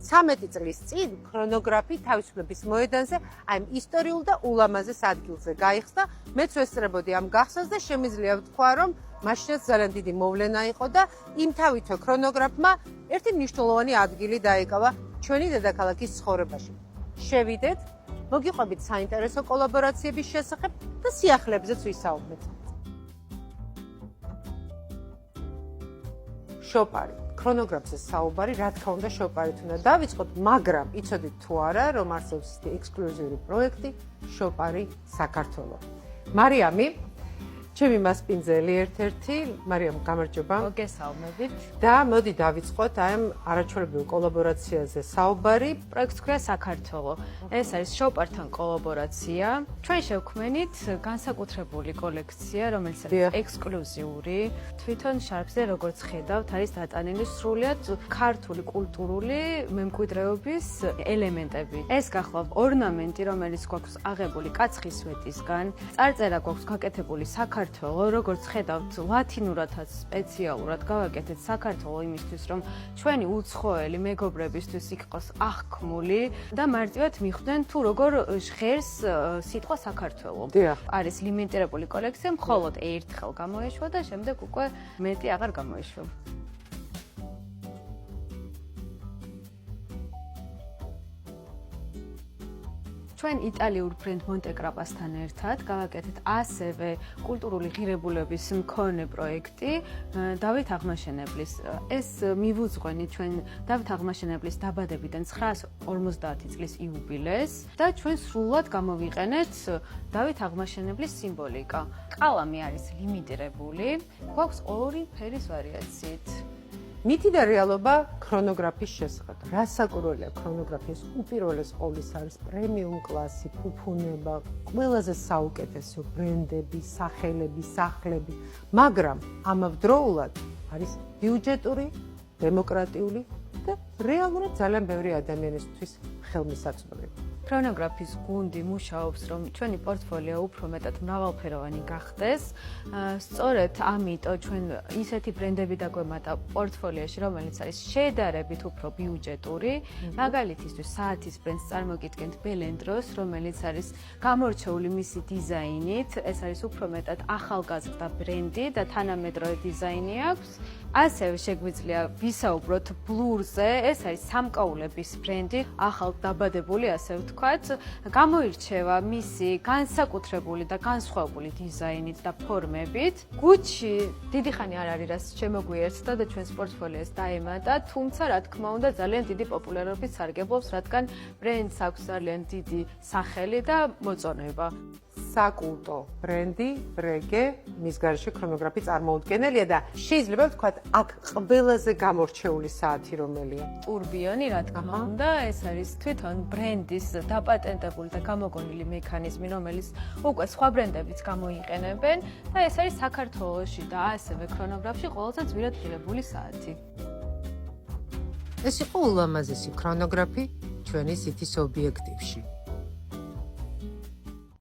13 წლის წინ ქრონოგრაფი თავისუფლების მოედანზე აი ამ ისტორიულ და ულამაზეს ადგილზე გაიხსნა. მეც ვესწრებოდი ამ გახსნას და შემიძლია ვთქვა, რომ მაშინაც ძალიან დიდი მოვლენა იყო და იმთავითო ქრონოგრაფმა ერთი მნიშვნელოვანი ადგილი დაეკავა ჩვენი დედაქალაქის ცხოვრებაში. შევიდეთ, მოგიყვებით საინტერესო კოლაბორაციების შესახებ და სიახლეებზეც ვისაუბრეთ. შოპარი. ქრონოგრაფზე საუბარი, რა თქმა უნდა, შოპარით უნდა დავიწყოთ, მაგრამ იცოდით თუ არა, რომ არსებობს ექსკლუზიური პროექტი შოპარი საქართველო. მარიამი, ჩემი მასპინძელი ერთ-ერთი, მარიამ, გამარჯობა. მოგესალმებით. და მოდი დავიწყოთ აი ამ არაჩვეულებრივ კოლაბორაციაზე საუბარი. პროექტს ქვია საქართველო. ეს არის შოპართან კოლაბორაცია. ჩვენ შევქმნით განსაკუთრებული კოლექცია, რომელიც არის ექსკლუზიური. თვითონ შარფზე, როგორც ხედავთ, არის დატანილი სრულიად ქართული კულტურული მემკვიდრეობის ელემენტები. ეს გახლავთ ორნამენტი, რომელიც გვაქვს აღებული კაცხის სვეტისგან. წარწერა გვაქვს გაკეთებული საქართველო, როგორც ხედავთ, ლათინურადაც სპეციალურად გავაკეთეთ საქართველო იმისთვის, რომ ჩვენი უცხოელი მეგობრებისთვის იქ იყოს აღქმული და მარტივად მიხვდნენ თუ როგორ ჟღერს სიტყვა საქართველო. არის ლიმიტირებული კოლექცია, მხოლოდ ერთხელ გამოეშვა და შემდეგ უკვე მეტი აღარ გამოეშვა. ჩვენ იტალიურ ბრენდ მონტეკრაპასთან ერთად გავაკეთეთ ასევე კულტურული ღირებულების მქონე პროექტი დავით აღმაშენებლის. ეს მივუძღვენი ჩვენ დავით აღმაშენებლის დაბადებიდან 950 წლის იუბილეს და ჩვენ სრულად გამოვიყენეთ დავით აღმაშენებლის სიმბოლიკა. კალამი არის ლიმიტირებული, გვაქვს ორი ფერის ვარიაციით. მითი და რეალობა ქრონოგრაფის შესახებ. რა საკურველია ქრონოგრაფიის უპირველეს ყოვლისა არის პრემიუმ კლასი, ფუფუნება, ყველაზე საუკეთესო ბრენდები, სახელები, სახლები, მაგრამ ამავდროულად არის ბიუჯეტური, დემოკრატიული და რეალურად ძალიან ბევრი ადამიანისთვის ხელმისაწვდომი. ქრონოგრაფის გუნდი მუშაობს, რომ ჩვენი პორტფოლიო უფრო მეტად მრავალფეროვანი გახდეს. სწორედ ამიტომ ჩვენ ისეთი ბრენდები დაგვემატა პორტფოლიოში, რომელიც არის შედარებით უფრო ბიუჯეტური. მაგალითისთვის, საათის ბრენდს წარმოგიდგენთ ბელენდროს, რომელიც არის გამორჩეული მისი დიზაინით. ეს არის უფრო მეტად ახალგაზრდა ბრენდი და თანამედროვე დიზაინი აქვს. ასევე შეგვიძლია ვისაუბროთ ბლურზე, ეს არის სამკაულების ბრენდი, ახალ დაბადებული, ასე ვთქვათ, გამოირჩევა მისი განსაკუთრებული და განსხვავებული დიზაინით და ფორმებით. გუჩი დიდი ხანი არ არის რაც შემოგვიერთდა და ჩვენს პორტფოლიოს დაემატა, თუმცა რა თქმა უნდა ძალიან დიდი პოპულარობით სარგებლობს, რადგან ბრენდს აქვს ძალიან დიდი სახელი და მოწონება. საკულტო ბრენდი, ბრეგე, მის გარშე ქრონოგრაფი წარმოუდგენელია და შეიძლება ვთქვათ, აქ ყველაზე გამორჩეული საათი რომელია? ტურბიონი, რა თქმა უნდა, ეს არის თვითონ ბრენდის დაპატენტებული და გამოგონილი მექანიზმი, რომელიც უკვე სხვა ბრენდებიც გამოიყენებენ და ეს არის საქართველოში და ასევე ქრონოგრაფში ყველაზე ძვირადღირებული საათი. ეს იყო ულამაზესი ქრონოგრაფი ჩვენი სითის ობიექტივში.